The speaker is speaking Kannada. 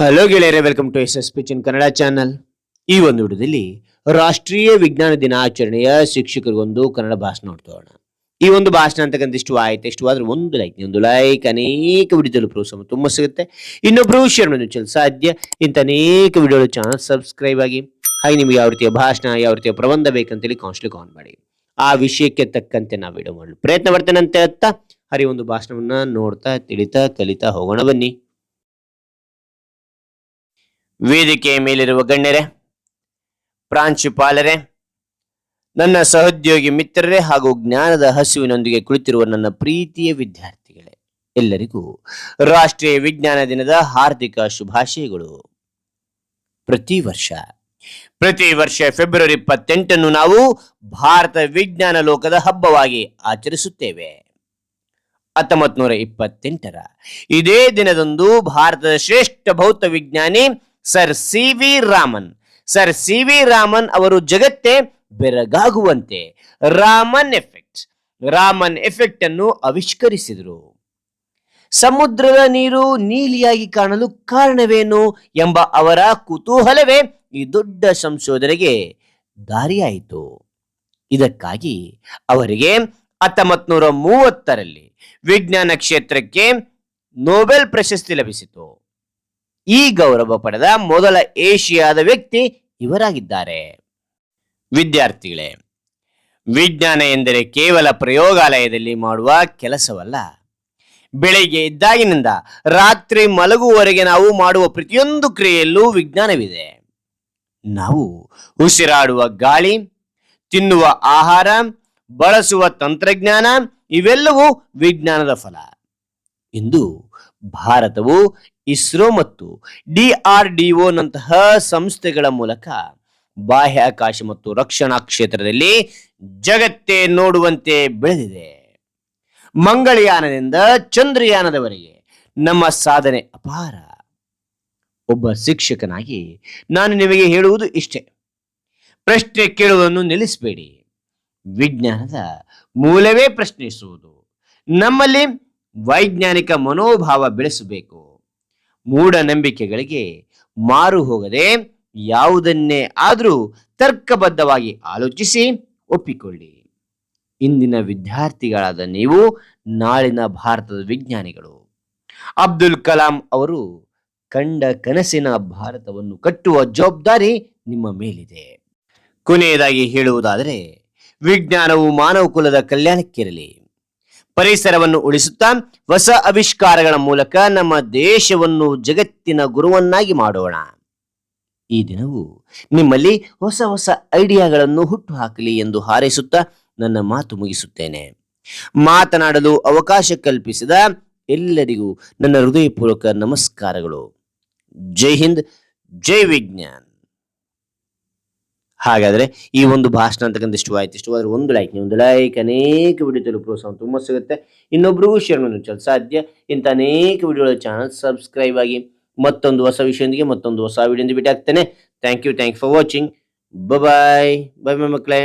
ಹಲೋ ಗೆಳೆಯರೆ, welcome to S S pitch in Kannada channel. ಈ ಒಂದು ವಿಡಿಯೋದಲ್ಲಿ ರಾಷ್ಟ್ರೀಯ ವಿಜ್ಞಾನ ದಿನಾಚರಣೆಯ ಶಿಕ್ಷಕರಿಗೊಂದು ಕನ್ನಡ ಭಾಷಣ ನೋಡ್ತೋಣ. ಈ ಒಂದು ಭಾಷಣ ಅಂತಕ್ಕಂಥ ಇಷ್ಟವಾದ್ರೆ ಒಂದು ಲೈಕ್ ಅನೇಕ ವಿಡಿಯೋದಲ್ಲಿ ಪ್ರೋತ್ಸಾಹ ತುಂಬ ಸಿಗುತ್ತೆ. ಇನ್ನೊಬ್ರು ಶೇರ್ ಮಾಡಿ ಸಾಧ್ಯ ಇಂಥ ಅನೇಕ ವಿಡಿಯೋ ಚಾನಲ್ ಸಬ್ಸ್ಕ್ರೈಬ್ ಆಗಿ. ಹಾಗೆ ನಿಮಗೆ ಯಾವ ರೀತಿಯ ಭಾಷಣ, ಯಾವ ರೀತಿಯ ಪ್ರಬಂಧ ಬೇಕಂತೇಳಿ ಕಾನ್ಸ್ಟ್ಲಿ ಕಾನ್ ಮಾಡಿ. ಆ ವಿಷಯಕ್ಕೆ ತಕ್ಕಂತೆ ನಾವು ವಿಡಿಯೋ ಮಾಡಲು ಪ್ರಯತ್ನ ಪಡ್ತೇನೆ ಅಂತ ಹೇಳ್ತಾ ಹರಿ ಒಂದು ಭಾಷಣವನ್ನ ನೋಡ್ತಾ ತಿಳಿತಾ ಕಲಿತಾ ಹೋಗೋಣ ಬನ್ನಿ. ವೇದಿಕೆಯ ಮೇಲಿರುವ ಗಣ್ಯರೇ, ಪ್ರಾಂಶುಪಾಲರೇ, ನನ್ನ ಸಹೋದ್ಯೋಗಿ ಮಿತ್ರರೇ ಹಾಗೂ ಜ್ಞಾನದ ಹಸುವಿನೊಂದಿಗೆ ಕುಳಿತಿರುವ ನನ್ನ ಪ್ರೀತಿಯ ವಿದ್ಯಾರ್ಥಿಗಳೇ, ಎಲ್ಲರಿಗೂ ರಾಷ್ಟ್ರೀಯ ವಿಜ್ಞಾನ ದಿನದ ಹಾರ್ದಿಕ ಶುಭಾಶಯಗಳು. ಪ್ರತಿ ವರ್ಷ ಫೆಬ್ರವರಿ 28 ನಾವು ಭಾರತ ವಿಜ್ಞಾನ ಲೋಕದ ಹಬ್ಬವಾಗಿ ಆಚರಿಸುತ್ತೇವೆ. 1928ರ ಇದೇ ದಿನದಂದು ಭಾರತದ ಶ್ರೇಷ್ಠ ಭೌತ ವಿಜ್ಞಾನಿ ಸರ್ ಸಿ ವಿ ರಾಮನ್ ಅವರು ಜಗತ್ತೇ ಬೆರಗಾಗುವಂತೆ ರಾಮನ್ ಎಫೆಕ್ಟ್ ಅನ್ನು ಆವಿಷ್ಕರಿಸಿದರು. ಸಮುದ್ರದ ನೀರು ನೀಲಿಯಾಗಿ ಕಾಣಲು ಕಾರಣವೇನು ಎಂಬ ಅವರ ಕುತೂಹಲವೇ ಈ ದೊಡ್ಡ ಸಂಶೋಧನೆಗೆ ದಾರಿಯಾಯಿತು. ಇದಕ್ಕಾಗಿ ಅವರಿಗೆ 1930ರಲ್ಲಿ ವಿಜ್ಞಾನ ಕ್ಷೇತ್ರಕ್ಕೆ ನೊಬೆಲ್ ಪ್ರಶಸ್ತಿ ಲಭಿಸಿತು. ಈ ಗೌರವ ಪಡೆದ ಮೊದಲ ಏಷಿಯಾದ ವ್ಯಕ್ತಿ ಇವರಾಗಿದ್ದಾರೆ. ವಿದ್ಯಾರ್ಥಿಗಳೇ, ವಿಜ್ಞಾನ ಎಂದರೆ ಕೇವಲ ಪ್ರಯೋಗಾಲಯದಲ್ಲಿ ಮಾಡುವ ಕೆಲಸವಲ್ಲ. ಬೆಳಿಗ್ಗೆ ಎದ್ದಾಗಿನಿಂದ ರಾತ್ರಿ ಮಲಗುವವರೆಗೆ ನಾವು ಮಾಡುವ ಪ್ರತಿಯೊಂದು ಕ್ರಿಯೆಯಲ್ಲೂ ವಿಜ್ಞಾನವಿದೆ. ನಾವು ಉಸಿರಾಡುವ ಗಾಳಿ, ತಿನ್ನುವ ಆಹಾರ, ಬಳಸುವ ತಂತ್ರಜ್ಞಾನ ಇವೆಲ್ಲವೂ ವಿಜ್ಞಾನದ ಫಲ. ಇಂದು ಭಾರತವು ಇಸ್ರೋ ಮತ್ತು DRDO ನಂತಹ ಸಂಸ್ಥೆಗಳ ಮೂಲಕ ಬಾಹ್ಯಾಕಾಶ ಮತ್ತು ರಕ್ಷಣಾ ಕ್ಷೇತ್ರದಲ್ಲಿ ಜಗತ್ತೇ ನೋಡುವಂತೆ ಬೆಳೆದಿದೆ. ಮಂಗಳಯಾನದಿಂದ ಚಂದ್ರಯಾನದವರೆಗೆ ನಮ್ಮ ಸಾಧನೆ ಅಪಾರ. ಒಬ್ಬ ಶಿಕ್ಷಕನಾಗಿ ನಾನು ನಿಮಗೆ ಹೇಳುವುದು ಇಷ್ಟೇ: ಪ್ರಶ್ನೆ ಕೇಳುವುದನ್ನು ನಿಲ್ಲಿಸಬೇಡಿ. ವಿಜ್ಞಾನದ ಮೂಲವೇ ಪ್ರಶ್ನಿಸುವುದು. ನಮ್ಮಲ್ಲಿ ವೈಜ್ಞಾನಿಕ ಮನೋಭಾವ ಬೆಳೆಸಬೇಕು. ಮೂಢನಂಬಿಕೆಗಳಿಗೆ ಮಾರು ಹೋಗದೆ ಯಾವುದನ್ನೇ ಆದರೂ ತರ್ಕಬದ್ಧವಾಗಿ ಆಲೋಚಿಸಿ ಒಪ್ಪಿಕೊಳ್ಳಿ. ಇಂದಿನ ವಿದ್ಯಾರ್ಥಿಗಳಾದ ನೀವು ನಾಳಿನ ಭಾರತದ ವಿಜ್ಞಾನಿಗಳು. ಅಬ್ದುಲ್ ಕಲಾಂ ಅವರು ಕಂಡ ಕನಸಿನ ಭಾರತವನ್ನು ಕಟ್ಟುವ ಜವಾಬ್ದಾರಿ ನಿಮ್ಮ ಮೇಲಿದೆ. ಕೊನೆಯದಾಗಿ ಹೇಳುವುದಾದರೆ, ವಿಜ್ಞಾನವು ಮಾನವ ಕುಲದ ಕಲ್ಯಾಣಕ್ಕಿರಲಿ. ಪರಿಸರವನ್ನು ಉಳಿಸುತ್ತಾ ಹೊಸ ಆವಿಷ್ಕಾರಗಳ ಮೂಲಕ ನಮ್ಮ ದೇಶವನ್ನು ಜಗತ್ತಿನ ಗುರುವನ್ನಾಗಿ ಮಾಡೋಣ. ಈ ದಿನವು ನಿಮ್ಮಲ್ಲಿ ಹೊಸ ಐಡಿಯಾಗಳನ್ನು ಹುಟ್ಟು ಹಾಕಲಿ ಎಂದು ಹಾರೈಸುತ್ತಾ ನನ್ನ ಮಾತು ಮುಗಿಸುತ್ತೇನೆ. ಮಾತನಾಡಲು ಅವಕಾಶ ಕಲ್ಪಿಸಿದ ಎಲ್ಲರಿಗೂ ನನ್ನ ಹೃದಯಪೂರ್ವಕ ನಮಸ್ಕಾರಗಳು. ಜೈ ಹಿಂದ್, ಜೈ ವಿಜ್ಞಾನ್. ಹಾಗಾದ್ರೆ ಈ ಒಂದು ಭಾಷಣ ಅಂತಕ್ಕಂಥ ಇಷ್ಟವಾದ್ರೆ ಒಂದು ಲೈಕ್ ಅನೇಕ ವಿಡಿಯೋ ಪ್ರೋತ್ಸಾಹ ತುಂಬ ಸಿಗುತ್ತೆ. ಇನ್ನೊಬ್ರಿಗೂ ಶೇರ್ ಮಾಡಲು ಸಾಧ್ಯ ಇಂಥ ಅನೇಕ ವಿಡಿಯೋಗಳ ಚಾನಲ್ ಸಬ್ಸ್ಕ್ರೈಬ್ ಆಗಿ. ಮತ್ತೊಂದು ಹೊಸ ವಿಷಯದೊಂದಿಗೆ ಮತ್ತೊಂದು ಹೊಸ ವಿಡಿಯೋದಿಂದ ಭೇಟಿ ಆಗ್ತೇನೆ. Thank you for watching. Bye ಮಕ್ಕಳೇ.